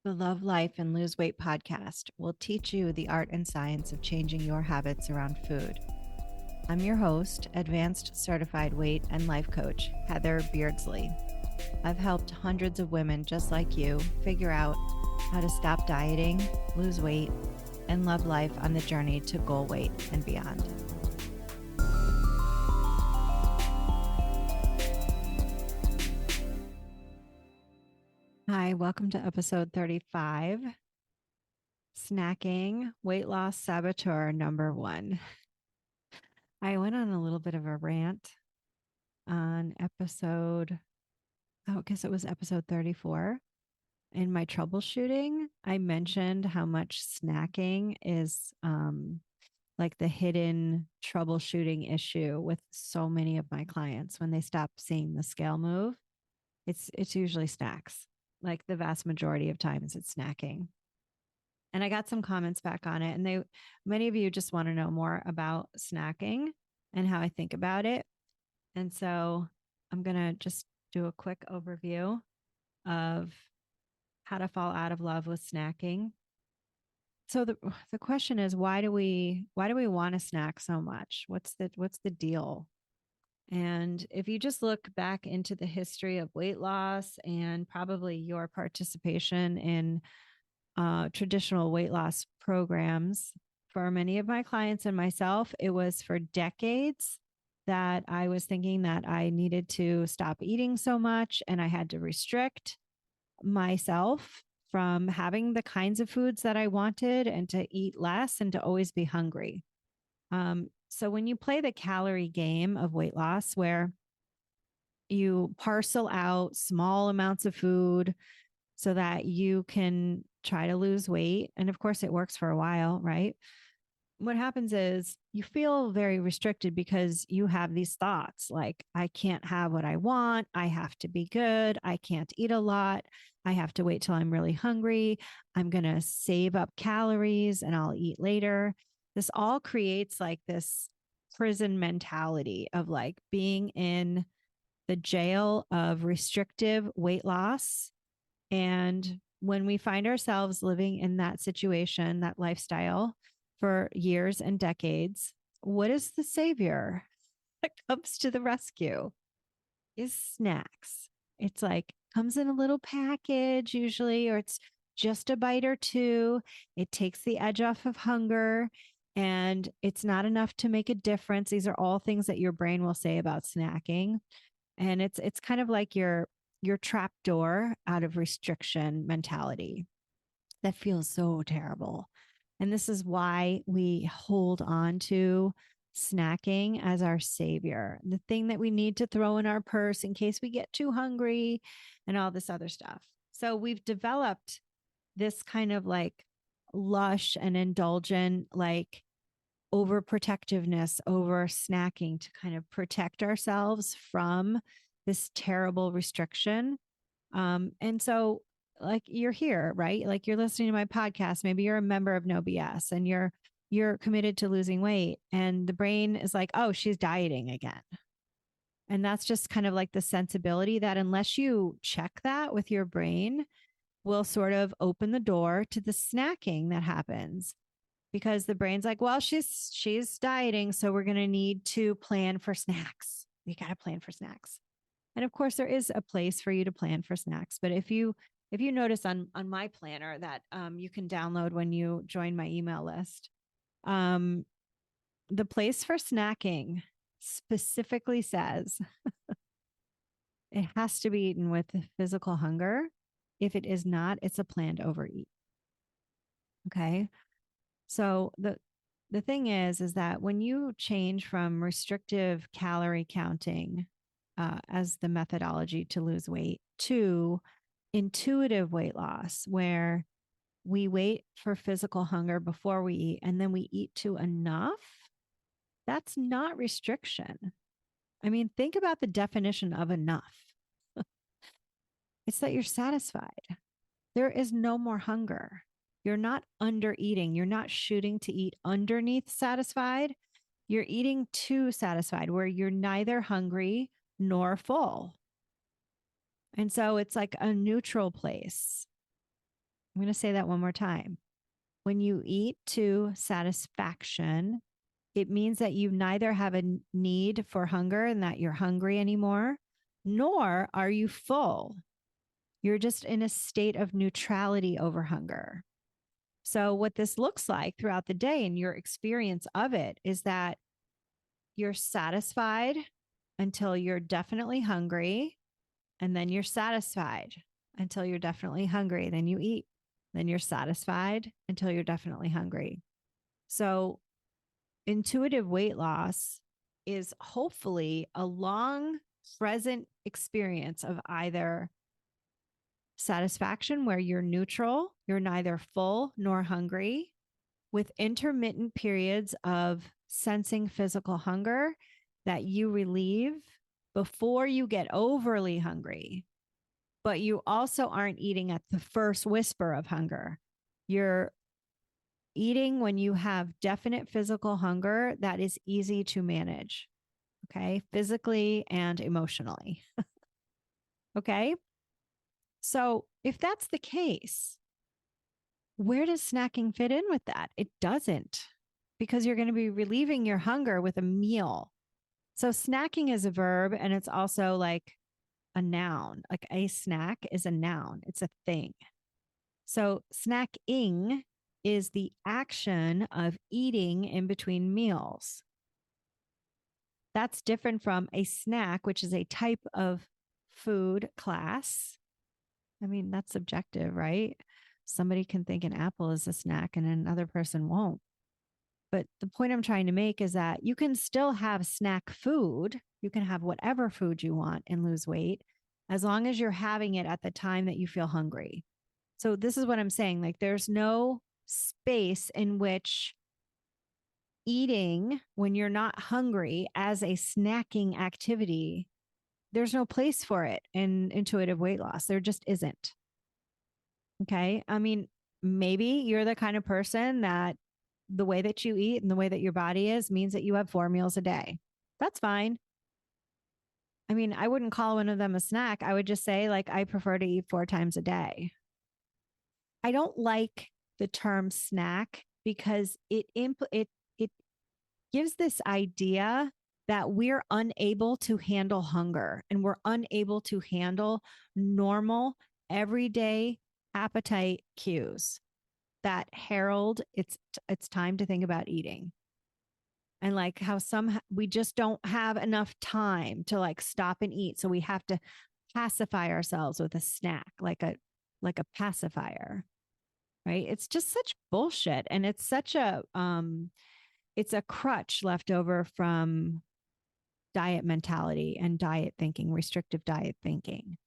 The Love Life and Lose Weight podcast will teach you the art and science of changing your habits around food. I'm your host, advanced certified weight and life coach, Heather Beardsley. I've helped hundreds of women just like you figure out how to stop dieting, lose weight, and love life on the journey to goal weight and beyond. Hi, welcome to episode 35, Snacking Weight Loss Saboteur number 1. I went on a little bit of a rant on episode 34. In my troubleshooting, I mentioned how much snacking is like the hidden troubleshooting issue with so many of my clients. When they stop seeing the scale move, it's usually snacks. Like the vast majority of times it's snacking. And I got some comments back on it, and many of you just want to know more about snacking and how I think about it. And so I'm going to just do a quick overview of how to fall out of love with snacking. So the question is, why do we want to snack so much? What's the deal? And if you just look back into the history of weight loss and probably your participation in traditional weight loss programs, for many of my clients and myself, it was for decades that I was thinking that I needed to stop eating so much and I had to restrict myself from having the kinds of foods that I wanted and to eat less and to always be hungry. So when you play the calorie game of weight loss, where you parcel out small amounts of food so that you can try to lose weight, and of course it works for a while, right? What happens is you feel very restricted because you have these thoughts like, I can't have what I want. I have to be good. I can't eat a lot. I have to wait till I'm really hungry. I'm going to save up calories and I'll eat later. This all creates like this prison mentality of like being in the jail of restrictive weight loss. And when we find ourselves living in that situation, that lifestyle for years and decades, what is the savior that comes to the rescue? Is snacks. It's like comes in a little package usually, or it's just a bite or two. It takes the edge off of hunger and it's not enough to make a difference. These are all things that your brain will say about snacking. And it's kind of like your trap door out of restriction mentality that feels so terrible. And this is why we hold on to snacking as our savior, the thing that we need to throw in our purse in case we get too hungry and all this other stuff. So we've developed this kind of like lush and indulgent, like overprotectiveness over snacking to kind of protect ourselves from this terrible restriction. And so like you're here, right? Like you're listening to my podcast. Maybe you're a member of No BS and you're committed to losing weight. And the brain is like, oh, she's dieting again. And that's just kind of like the sensibility that unless you check that with your brain, will sort of open the door to the snacking that happens. Because the brain's like, well, she's dieting, so we're going to need to plan for snacks. We got to plan for snacks. And of course, there is a place for you to plan for snacks. But if you notice on my planner that you can download when you join my email list, the place for snacking specifically says it has to be eaten with physical hunger. If it is not, it's a planned overeat. Okay. So the thing is that when you change from restrictive calorie counting as the methodology to lose weight to intuitive weight loss, where we wait for physical hunger before we eat and then we eat to enough, that's not restriction. I mean, think about the definition of enough. It's that you're satisfied. There is no more hunger. You're not under eating. You're not shooting to eat underneath satisfied. You're eating to satisfied, where you're neither hungry nor full. And so it's like a neutral place. I'm going to say that one more time. When you eat to satisfaction, it means that you neither have a need for hunger and that you're hungry anymore, nor are you full. You're just in a state of neutrality over hunger. So, what this looks like throughout the day and your experience of it is that you're satisfied until you're definitely hungry, and then you're satisfied until you're definitely hungry. Then you eat. Then you're satisfied until you're definitely hungry. So, intuitive weight loss is hopefully a long present experience of either satisfaction, where you're neutral, you're neither full nor hungry, with intermittent periods of sensing physical hunger that you relieve before you get overly hungry. But you also aren't eating at the first whisper of hunger. You're eating when you have definite physical hunger that is easy to manage, okay, physically and emotionally. Okay. So if that's the case, where does snacking fit in with that? It doesn't, because you're going to be relieving your hunger with a meal. So snacking is a verb, and it's also like a noun. Like a snack is a noun, it's a thing. So snacking is the action of eating in between meals. That's different from a snack, which is a type of food class. I mean, that's subjective, right? Somebody can think an apple is a snack and another person won't. But the point I'm trying to make is that you can still have snack food. You can have whatever food you want and lose weight as long as you're having it at the time that you feel hungry. So, this is what I'm saying. Like, there's no space in which eating when you're not hungry as a snacking activity, there's no place for it in intuitive weight loss. There just isn't. Okay. I mean, maybe you're the kind of person that the way that you eat and the way that your body is means that you have 4 meals a day. That's fine. I mean, I wouldn't call one of them a snack. I would just say, like, I prefer to eat 4 times a day. I don't like the term snack because it gives this idea that we're unable to handle hunger and we're unable to handle normal everyday appetite cues that herald it's time to think about eating. And like how some we just don't have enough time to like stop and eat, so we have to pacify ourselves with a snack, like a pacifier, right? It's just such bullshit, and it's a crutch left over from diet mentality and diet thinking, restrictive diet thinking.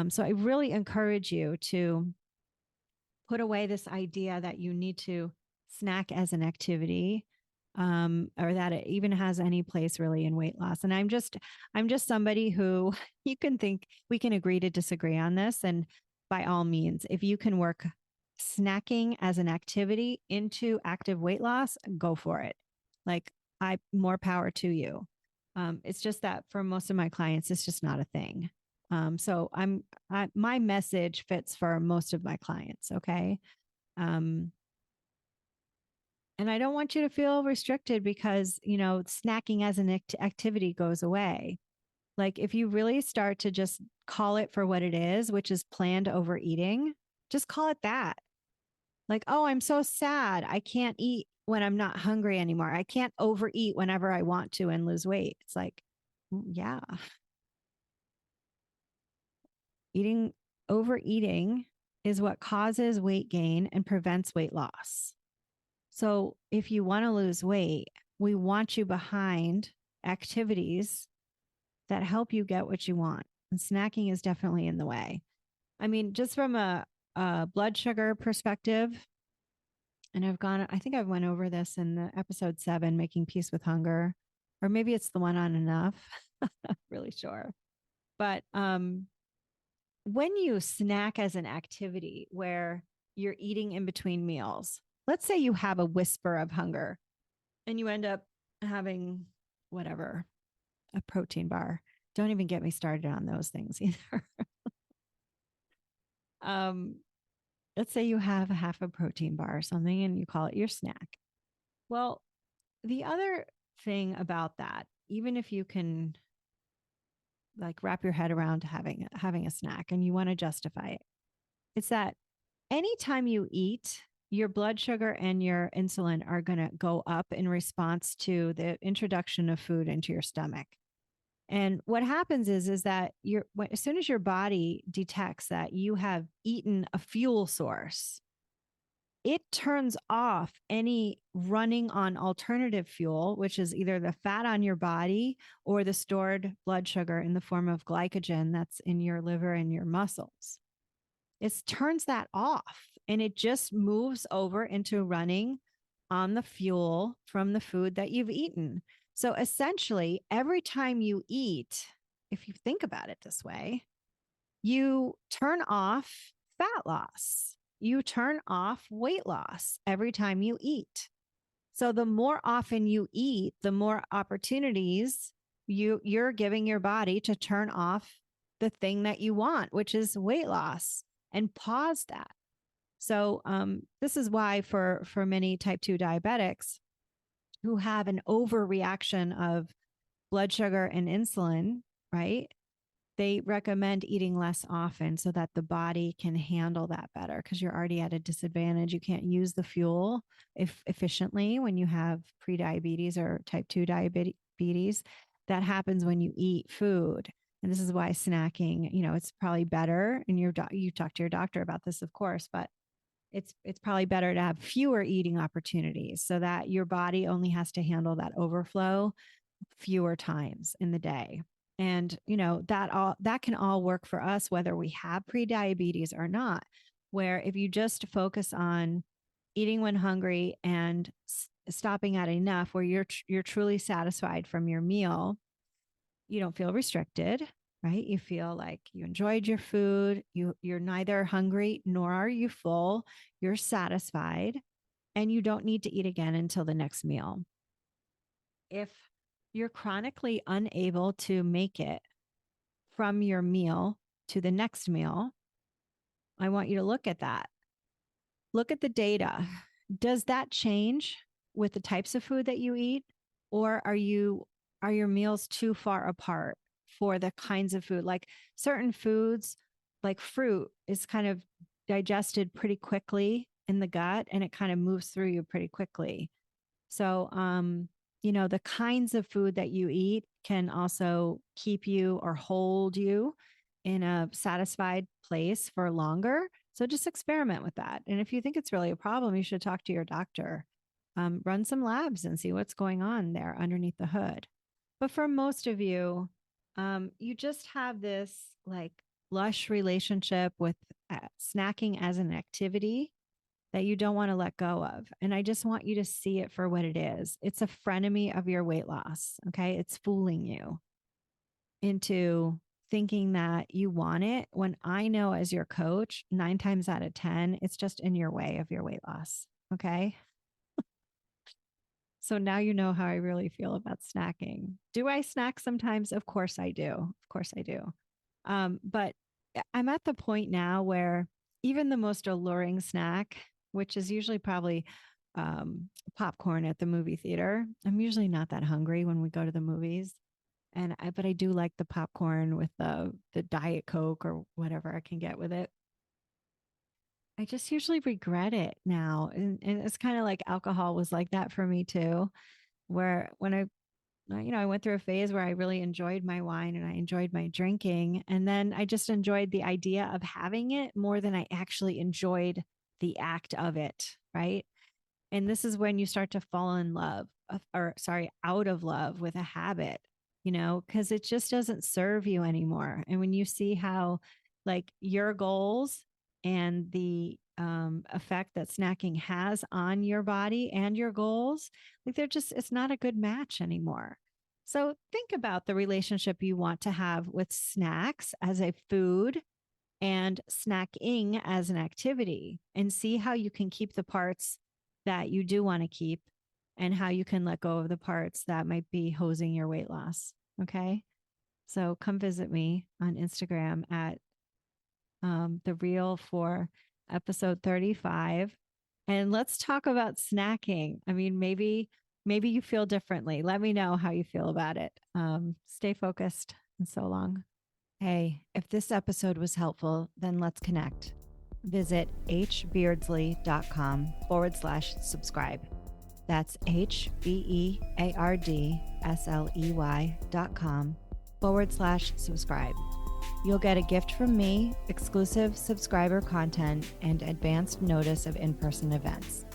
So I really encourage you to put away this idea that you need to snack as an activity, or that it even has any place really in weight loss. And I'm just somebody who you can think we can agree to disagree on this. And by all means, if you can work snacking as an activity into active weight loss, go for it. Like, I more power to you. It's just that for most of my clients, it's just not a thing. So my message fits for most of my clients. Okay. Um, and I don't want you to feel restricted because, snacking as an activity goes away. Like, if you really start to just call it for what it is, which is planned overeating, just call it that. Like, oh, I'm so sad. I can't eat when I'm not hungry anymore. I can't overeat whenever I want to and lose weight. It's like, yeah, overeating is what causes weight gain and prevents weight loss. So if you want to lose weight, we want you behind activities that help you get what you want. And snacking is definitely in the way. I mean, just from a blood sugar perspective, and I think I've went over this in the episode 7, Making Peace with Hunger, or maybe it's the one on Enough. Not really sure. But when you snack as an activity where you're eating in between meals, let's say you have a whisper of hunger and you end up having whatever, a protein bar. Don't even get me started on those things either. um, let's say you have a half a protein bar or something and you call it your snack. Well, the other thing about that, even if you can like wrap your head around having a snack and you want to justify it, it's that anytime you eat, your blood sugar and your insulin are going to go up in response to the introduction of food into your stomach. And what happens is that as soon as your body detects that you have eaten a fuel source, it turns off any running on alternative fuel, which is either the fat on your body or the stored blood sugar in the form of glycogen that's in your liver and your muscles. It turns that off and it just moves over into running on the fuel from the food that you've eaten. So essentially, every time you eat, if you think about it this way, you turn off fat loss. You turn off weight loss every time you eat. So the more often you eat, the more opportunities you're giving your body to turn off the thing that you want, which is weight loss, and pause that. So this is why for many type 2 diabetics who have an overreaction of blood sugar and insulin, right? They recommend eating less often so that the body can handle that better because you're already at a disadvantage. You can't use the fuel efficiently when you have prediabetes or type 2 diabetes. That happens when you eat food. And this is why snacking, it's probably better. And you talk to your doctor about this, of course, but it's probably better to have fewer eating opportunities so that your body only has to handle that overflow fewer times in the day. And that can all work for us whether we have prediabetes or not, where if you just focus on eating when hungry and stopping at enough where you're truly satisfied from your meal, you don't feel restricted, right? You feel like you enjoyed your food. You're neither hungry nor are you full. You're satisfied and you don't need to eat again until the next meal. If you're chronically unable to make it from your meal to the next meal, I want you to look at that. Look at the data. Does that change with the types of food that you eat? Or are your meals too far apart for the kinds of food? Like certain foods, like fruit, is kind of digested pretty quickly in the gut and it kind of moves through you pretty quickly. So, the kinds of food that you eat can also keep you or hold you in a satisfied place for longer. So just experiment with that. And if you think it's really a problem, you should talk to your doctor. Run some labs and see what's going on there underneath the hood. But for most of you, you just have this like lush relationship with snacking as an activity that you don't want to let go of. And I just want you to see it for what it is. It's a frenemy of your weight loss. Okay. It's fooling you into thinking that you want it when I know as your coach, 9 times out of 10, it's just in your way of your weight loss. Okay. So now you know how I really feel about snacking. Do I snack sometimes? Of course I do. Of course I do. But I'm at the point now where even the most alluring snack, which is usually probably popcorn at the movie theater, I'm usually not that hungry when we go to the movies. But I do like the popcorn with the Diet Coke or whatever I can get with it. I just usually regret it now. And it's kind of like alcohol was like that for me too, where when I went through a phase where I really enjoyed my wine and I enjoyed my drinking. And then I just enjoyed the idea of having it more than I actually enjoyed the act of it. Right. And this is when you start to fall in love, out of love with a habit, because it just doesn't serve you anymore. And when you see how, like, your goals and the effect that snacking has on your body and your goals, like, it's not a good match anymore. So think about the relationship you want to have with snacks as a food and snacking as an activity and see how you can keep the parts that you do want to keep and how you can let go of the parts that might be hosing your weight loss. Okay. So come visit me on Instagram at the Real for episode 35. And let's talk about snacking. I mean, maybe you feel differently. Let me know how you feel about it. Stay focused and so long. Hey, if this episode was helpful, then let's connect. Visit hbeardsley.com/subscribe. That's HBEARDSLEY.com/subscribe. You'll get a gift from me, exclusive subscriber content, and advanced notice of in-person events.